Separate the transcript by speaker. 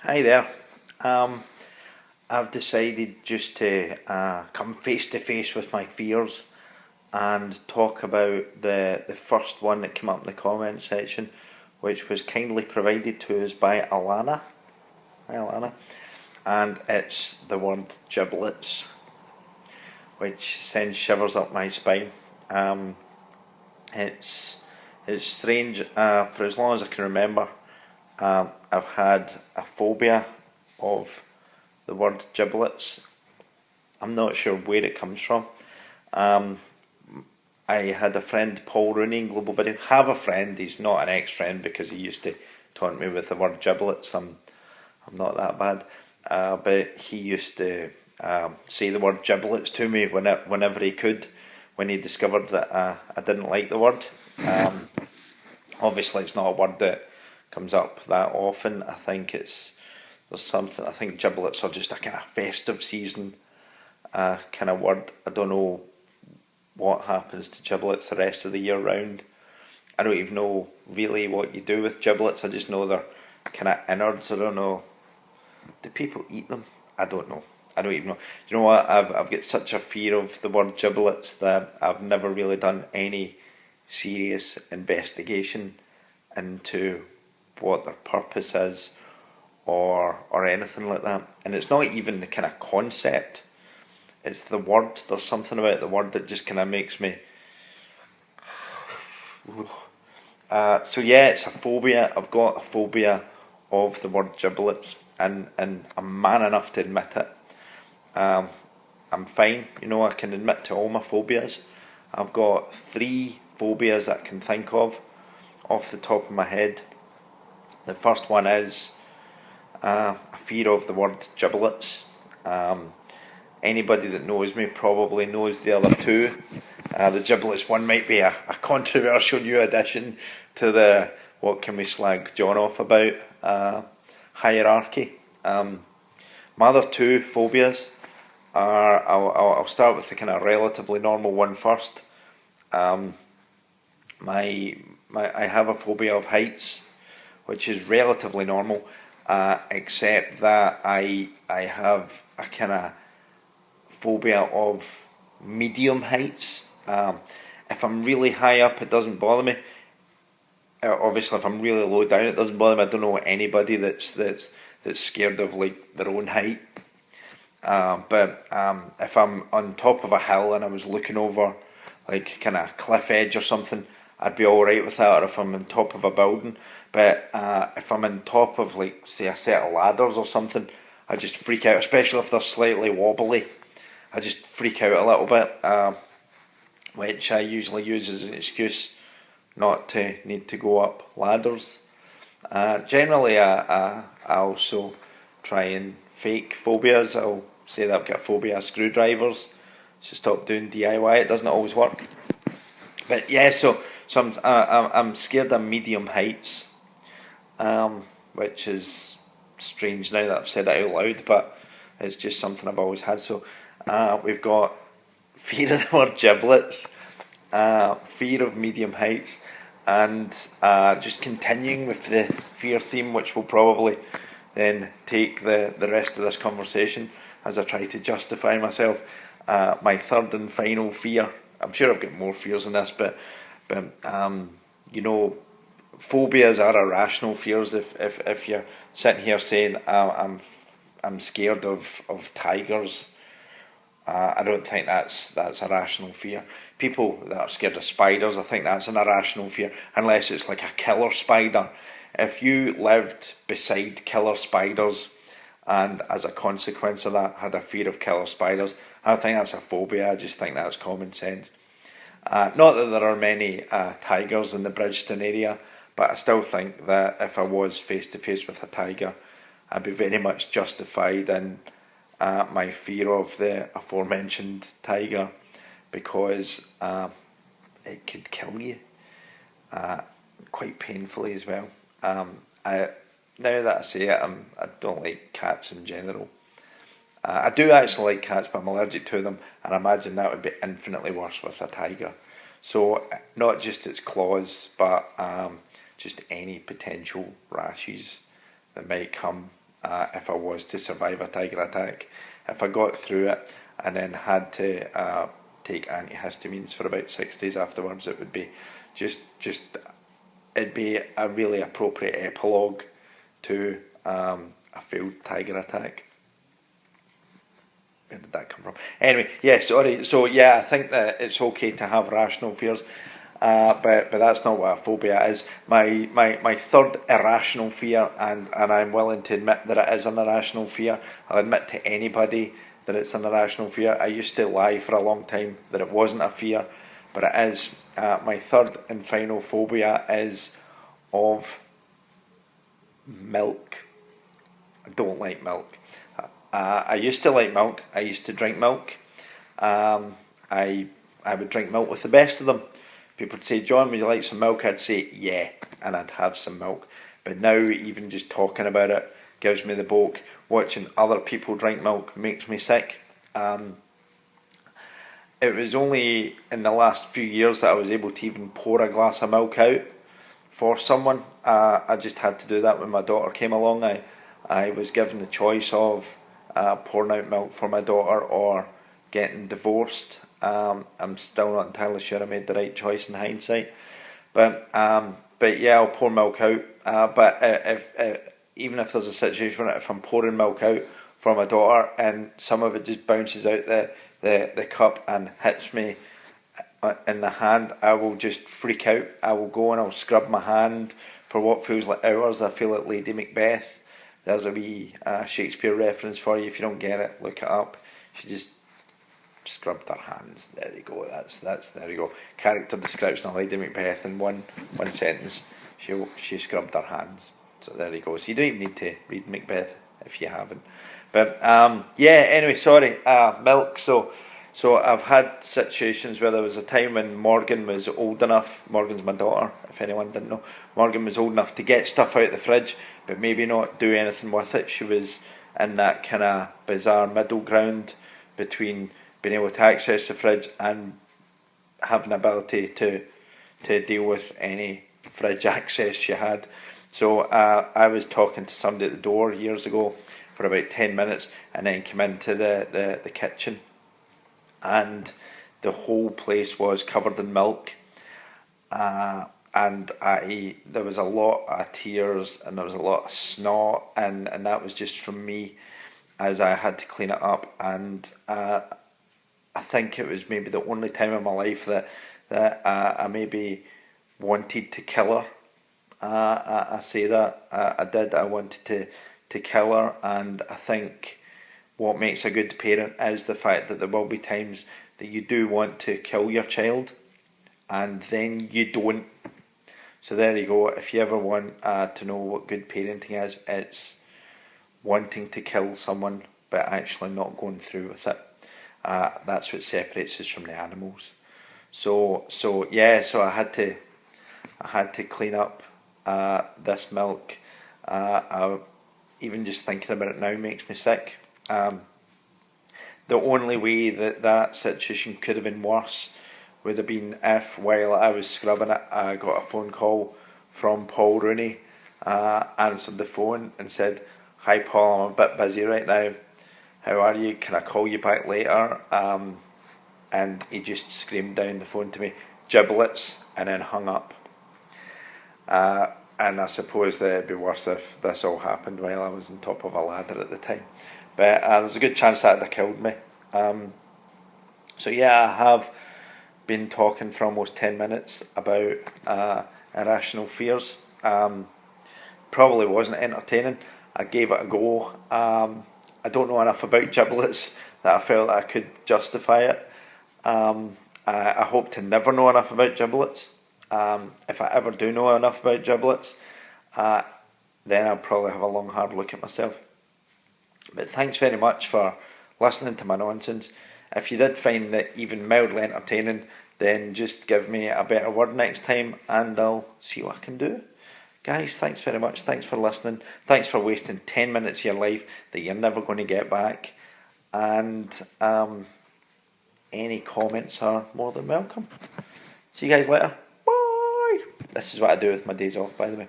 Speaker 1: Hi there. Um, I've decided just to come face to face with my fears and talk about the first one that came up in the comment section, which was kindly provided to us by Alana. Hi, Alana. And it's the word giblets, which sends shivers up my spine. Um, it's it's strange. For as long as I can remember, I've had a phobia of the word giblets. I'm not sure where it comes from. Um, I had a friend, Paul Rooney, in Global Video. Have a friend. He's not an ex-friend because he used to taunt me with the word giblets. I'm not that bad. But he used to say the word giblets to me whenever he could, when he discovered that I didn't like the word. Obviously, it's not a word that comes up that often. There's something. I think giblets are just a kind of festive season kind of word. I don't know what happens to giblets the rest of the year round. I don't even know really what you do with giblets. I just know they're kind of innards. I don't know. Do people eat them? I don't know. I don't even know. You know what? I've got such a fear of the word giblets that I've never really done any serious investigation into what their purpose is or anything like that. And it's not even the kind of concept. It's the word. There's something about the word that just kind of makes me. So yeah, it's a phobia. I've got a phobia of the word giblets, and I'm man enough to admit it. I'm fine. I can admit to all my phobias. I've got 3 phobias that I can think of off the top of my head. The first one is a fear of the word giblets. Anybody that knows me probably knows the other 2. The giblets one might be a controversial new addition to the what can we slag John off about hierarchy. My other 2 phobias are, I'll start with the kind of relatively normal one first. I have a phobia of heights, which is relatively normal, except that I have a kind of phobia of medium heights. If I'm really high up, it doesn't bother me. Obviously, if I'm really low down, it doesn't bother me. I don't know anybody that's scared of like their own height. But if I'm on top of a hill and I was looking over like kind of cliff edge or something, I'd be all right with that. Or if I'm on top of a building, but if I'm on top of like say a set of ladders or something, I just freak out. Especially if they're slightly wobbly, I just freak out a little bit, which I usually use as an excuse not to need to go up ladders. Generally, I also try and fake phobias. I'll say that I've got a phobia of screwdrivers to stop doing DIY. It doesn't always work. But yeah, so I'm scared of medium heights, which is strange now that I've said it out loud, but it's just something I've always had. So we've got fear of the word giblets, fear of medium heights, and just continuing with the fear theme, which will probably then take the rest of this conversation as I try to justify myself. My third and final fear. I'm sure I've got more fears than this, but you know, phobias are irrational fears. If you're sitting here saying I'm scared of tigers, I don't think that's a rational fear. People that are scared of spiders, I think that's an irrational fear, unless it's like a killer spider. If you lived beside killer spiders and as a consequence of that had a fear of killer spiders, I don't think that's a phobia. I just think that's common sense. Not that there are many tigers in the Bridgestone area, but I still think that if I was face to face with a tiger, I'd be very much justified in my fear of the aforementioned tiger, because it could kill you quite painfully as well. Now that I say it, I don't like cats in general. I do actually like cats, but I'm allergic to them, and I imagine that would be infinitely worse with a tiger. So not just its claws, but just any potential rashes that might come if I was to survive a tiger attack. If I got through it and then had to take antihistamines for about 6 days afterwards, it would be just it'd be a really appropriate epilogue to a failed tiger attack. Where did that come from? Anyway, yeah, sorry. So yeah, I think that it's okay to have rational fears, but that's not what a phobia is. My third irrational fear, and I'm willing to admit that it is an irrational fear. I'll admit to anybody that it's an irrational fear. I used to lie for a long time that it wasn't a fear, but it is. My third and final phobia is of milk. I don't like milk. I used to like milk. I used to drink milk. I would drink milk with the best of them. People would say, "John, would you like some milk?" I'd say, "Yeah," and I'd have some milk. But now, even just talking about it gives me the boke. Watching other people drink milk makes me sick. It was only in the last few years that I was able to even pour a glass of milk out for someone. I just had to do that when my daughter came along. I was given the choice of pouring out milk for my daughter or getting divorced. I'm still not entirely sure I made the right choice in hindsight, but yeah, I'll pour milk out. But even if there's a situation where if I'm pouring milk out for my daughter and some of it just bounces out the cup and hits me in the hand, I will just freak out. I will go and I'll scrub my hand for what feels like hours. I feel like Lady Macbeth. There's a wee Shakespeare reference for you. If you don't get it, look it up. She just scrubbed her hands. There you go. That's there you go. Character description of Lady Macbeth in one sentence. She scrubbed her hands. So there you go. So you don't even need to read Macbeth if you haven't. But yeah. Anyway, sorry. Milk. So I've had situations where there was a time when Morgan was old enough. Morgan's my daughter, if anyone didn't know. Morgan was old enough to get stuff out of the fridge, but maybe not do anything with it. She was in that kind of bizarre middle ground between being able to access the fridge and having ability to deal with any fridge access she had. So I was talking to somebody at the door years ago for about 10 minutes and then came into the kitchen, and the whole place was covered in milk. And there was a lot of tears and there was a lot of snot, and that was just from me as I had to clean it up. And I think it was maybe the only time in my life that I maybe wanted to kill her. I say that I did. I wanted to kill her, and I think what makes a good parent is the fact that there will be times that you do want to kill your child, and then you don't. So there you go. If you ever want to know what good parenting is, it's wanting to kill someone but actually not going through with it. That's what separates us from the animals. So yeah. So I had to clean up this milk. Even just thinking about it now makes me sick. The only way that situation could have been worse would have been if, while I was scrubbing it, I got a phone call from Paul Rooney, answered the phone and said, "Hi Paul, I'm a bit busy right now. How are you? Can I call you back later?" And he just screamed down the phone to me, "Giblets," and then hung up. And I suppose that it'd be worse if this all happened while I was on top of a ladder at the time. But there's a good chance that it'd have killed me. So yeah, I have been talking for almost 10 minutes about irrational fears. Probably wasn't entertaining. I gave it a go. I don't know enough about giblets that I felt I could justify it. I hope to never know enough about giblets. If I ever do know enough about giblets, then I'll probably have a long hard look at myself. But thanks very much for listening to my nonsense. If you did find that even mildly entertaining, then just give me a better word next time and I'll see what I can do. Guys, thanks very much. Thanks for listening. Thanks for wasting 10 minutes of your life that you're never going to get back. And any comments are more than welcome. See you guys later. Bye. This is what I do with my days off, by the way.